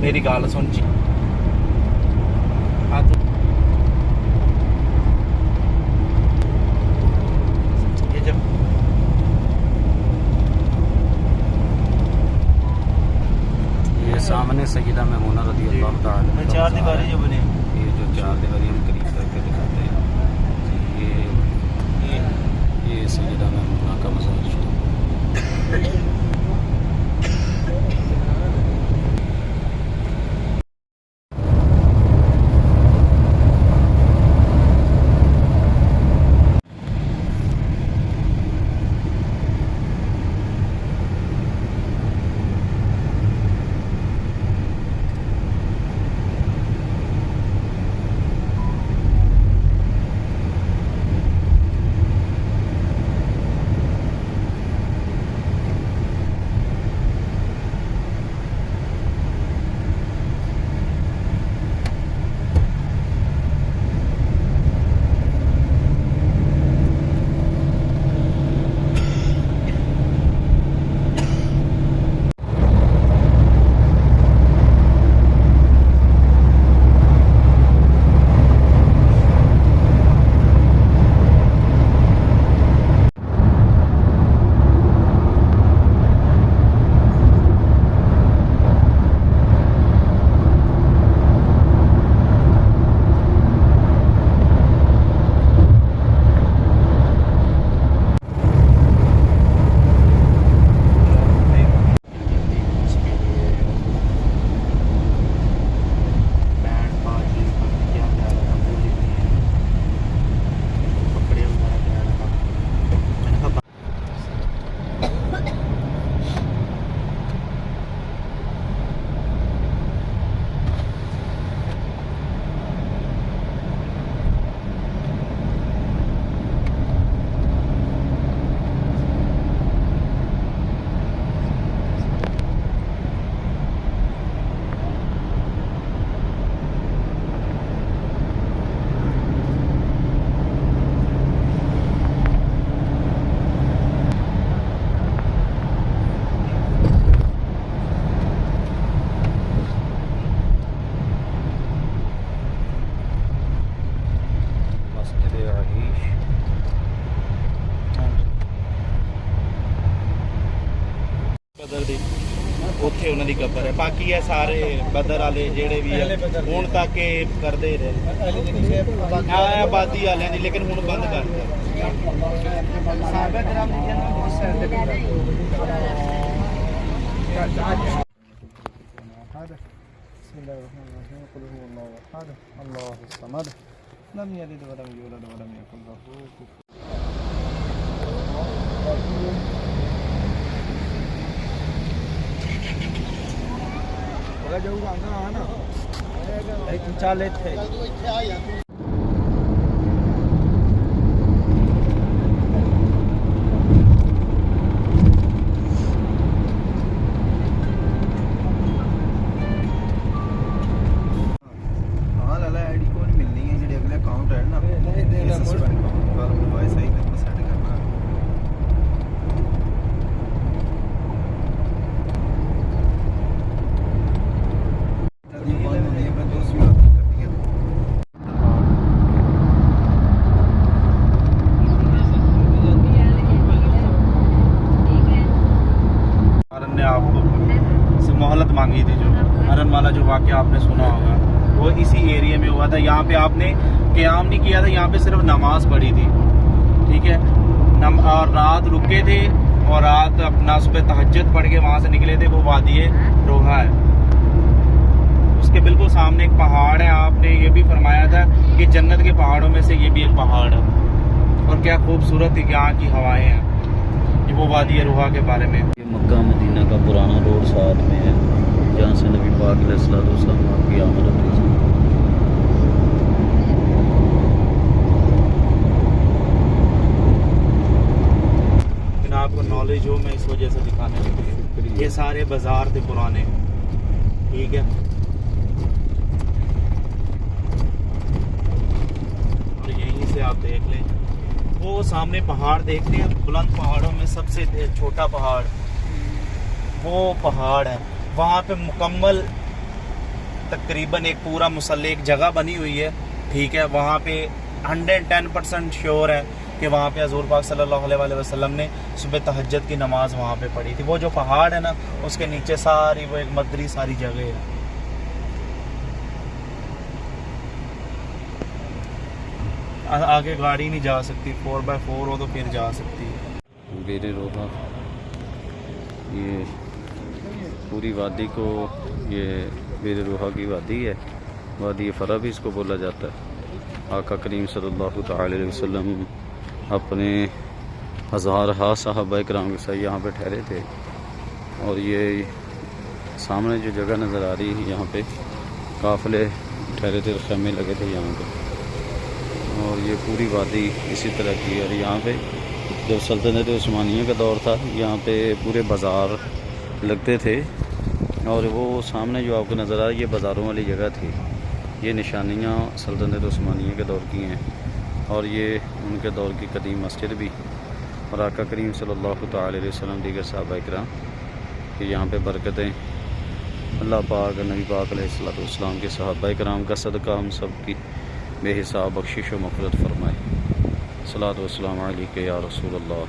मेरी गल सुन जी। हाँ तो ये जब ये सामने सैयदा मैमूना रज़ी अल्लाह तआला अन्हा चार दीवारी जो बने, ये जो चार दीवारी हम करीब करके दिखाते हैं, ये सैयदा मैमूना का मज़ार। बदर दी उत्थे उन्हां दी कबर है। बाकी है सारे बदर वाले जेड़े भी है हुण तक करदे रहे आबादी वाले दी, लेकिन हुण बंद कर दिया। चल इत्थे मोहलत मांगी थी। जो अरन वाला जो वाक़या आपने सुना होगा वो इसी एरिया में हुआ था। यहाँ पे आपने क़याम नहीं किया था, यहाँ पे सिर्फ नमाज पढ़ी थी, ठीक है। और रात रुके थे और रात अपना सुबह तहज्जुद पढ़ के वहाँ से निकले थे। वो वादी रोहा है, उसके बिल्कुल सामने एक पहाड़ है। आपने ये भी फरमाया था कि जन्नत के पहाड़ों में से ये भी एक पहाड़ है, और क्या खूबसूरत यहाँ की हवाएँ हैं। ये वो वादी रोहा के बारे में। ये मक्का मदीना का पुराना रोड साथ में है, जहाँ से नबी पाक अलैहिस्सलाम की आमद हुई। आपको नॉलेज हो, मैं इस वजह से दिखाने लगा। ये सारे बाजार थे पुराने, ठीक है। और यहीं से आप देख लें, वो सामने पहाड़ देखते हैं, बुलंद पहाड़ों में सबसे छोटा पहाड़ वो पहाड़ है। वहाँ पे मुकम्मल तकरीबन एक पूरा मुसल्ले एक जगह बनी हुई है, ठीक है, वहाँ पे 110% श्योर है कि वहाँ पे हज़ूर पाक सल्लल्लाहु अलैहि वसल्लम ने सुबह तहज्जुद की नमाज़ वहाँ पे पढ़ी थी। वो जो पहाड़ है ना, उसके नीचे सारी वो एक मदरी सारी जगह है। आगे गाड़ी नहीं जा सकती, 4x4 हो तो फिर जा सकती है। बेरे रोहा, ये पूरी वादी को, ये बेरे रोहा की वादी है, वादी फ़रा भी इसको बोला जाता है। आका करीम सल्लल्लाहु अलैहि वसल्लम अपने हज़ार सहाबा किराम के साथ यहाँ पे ठहरे थे। और ये सामने जो जगह नज़र आ रही है, यहाँ पे काफ़िले ठहरे थे, ख़ैमे लगे थे यहाँ पे। और ये पूरी वादी इसी तरह की है। और यहाँ पे जब सल्तनत उस्मानिया का दौर था, यहाँ पे पूरे बाज़ार लगते थे। और वो सामने जो आपको नज़र आ रहा है, ये बाज़ारों वाली जगह थी। ये निशानियाँ सल्तनत उस्मानिया के दौर की हैं, और ये उनके दौर की कदीम मस्जिद भी। और आका करीम सल्लल्लाहु अलैहि वसल्लम दीगर सहाबा किराम कि यहाँ पे बरकतें अल्लाह पाक, नबी पाक अलैहिस्सलाम के सहाबा किराम का सदका हम सब की बेहिसाब बख्शिश व मग़फ़िरत फरमाए। सलातो व सलाम अलैका या रसूल अल्लाह।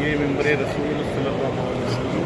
ये मेंबर रसूल सल्लल्लाहु अलैहि वसल्लम।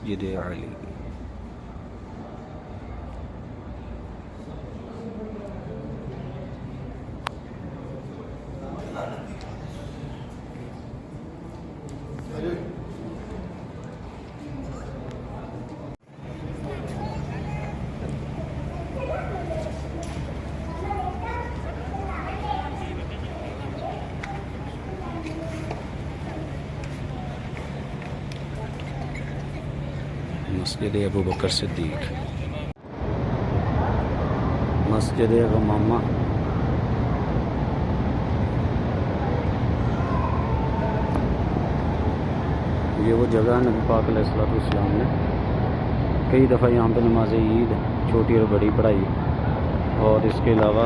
मस्जिद अली। मस्जिद अबू बकर सिद्दीक, मस्जिद गमामा, ये वो जगह नबी पाक अलैहिस्सलाम ने कई दफ़ा यहाँ पे नमाज ईद छोटी और बड़ी पढ़ाई, और इसके अलावा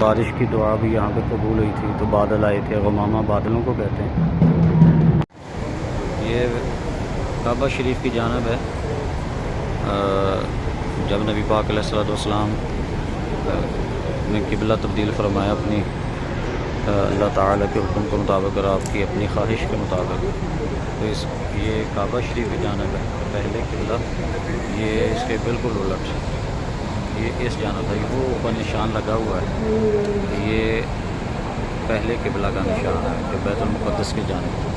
बारिश की दुआ भी यहाँ पे कबूल हुई थी। तो बादल आए थे, गमामा बादलों को कहते हैं। ये काबा शरीफ की जानब है। जब नबी पाक अलैहिस्सलाम ने किबला तब्दील फरमाया अपनी अल्लाह ताला के हुक्म के मुताबिक और आपकी अपनी ख्वाहिश के मुताबिक, तो ये काबा शरीफ की जानब है पहले किबला। ये इसके बिल्कुल उलट, ये इस जानब है, वो ऊपर निशान लगा हुआ है, ये पहले किबला का निशान है जो बैतुल मुक़द्दस की जानब है।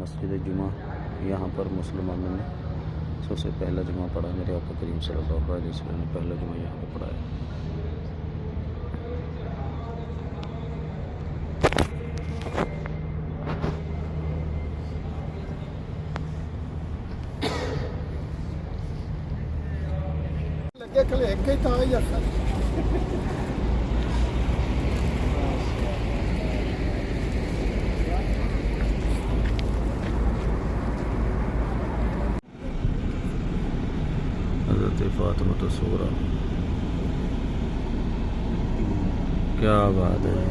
मस्जिद जुमा, यहाँ पर मुसलमानों ने सबसे पहला जुमा पढ़ा। मेरे आका करीम सल्लल्लाहु अलैहि वसल्लम ने पहला जुमा यहाँ पर पढ़ाया। हज़रत फ़ातिमा सूरा, क्या बात है,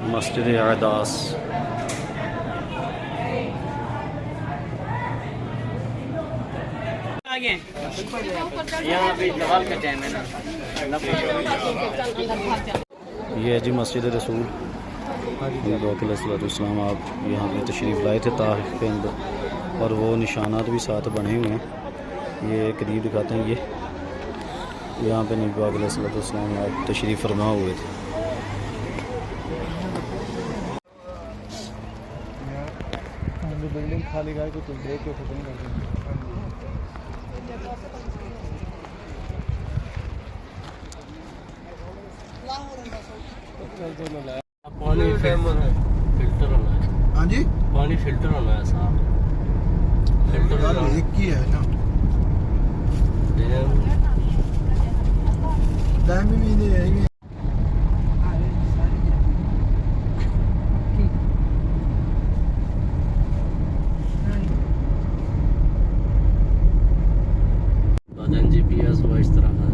मस्जिद अरदास। यहाँ पे जवाल का टाइम है ना। ये है जी मस्जिद रसूल सलाम। आप यहाँ पे तशरीफ़ लाए थे तारीख़ के अंदर, और वो निशानात भी साथ बने हुए हैं। ये करीब दिखाते हैं। ये यहाँ पे नबी पाक अलैहिस्सलाम आप तशरीफ़ फरमा हुए थे। बिल्डिंग खाली गाय को तुम देख के खत्म कर देंगे। पानी फिल्टर होना है। हाँ जी, पानी फिल्टर होना है साहब। फिल्टर एक ही है ना, टाइम भी नहीं है। GPS हुआ इस तरह का।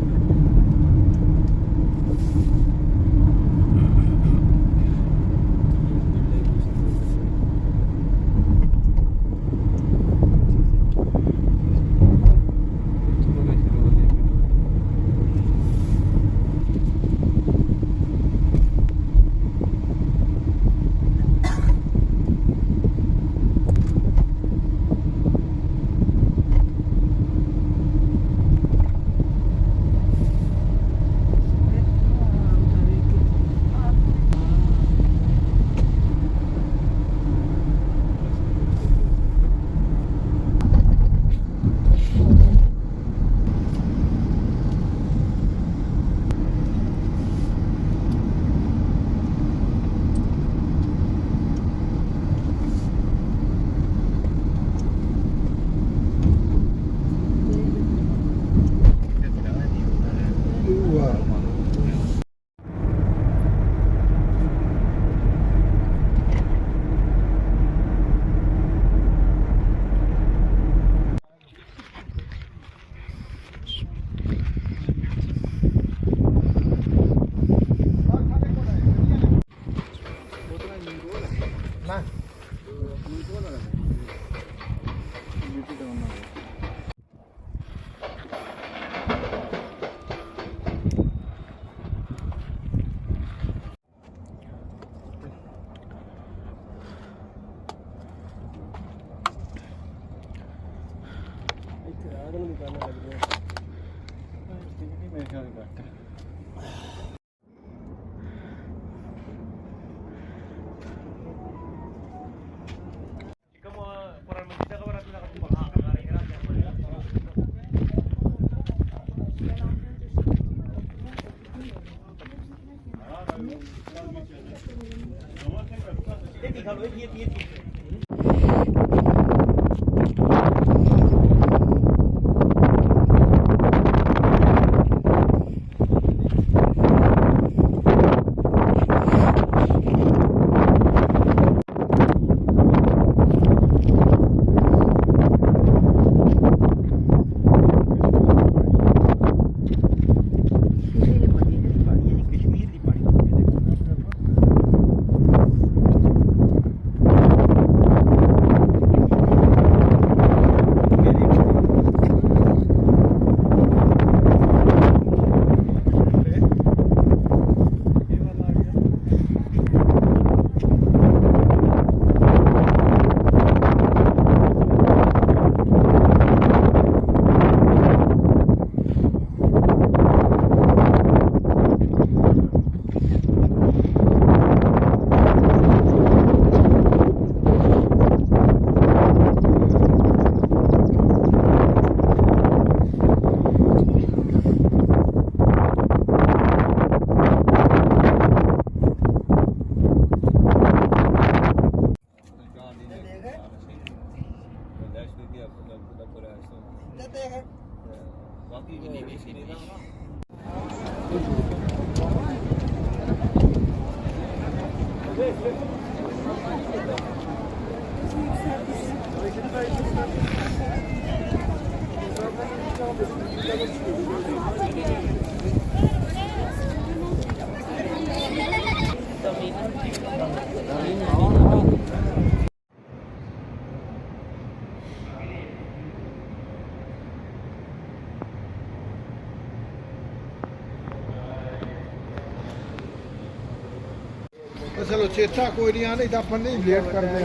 चलो चेता कोई नहीं आने तो अपन नहीं लेट कर दे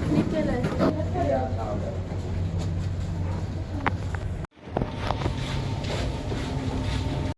Nicolas.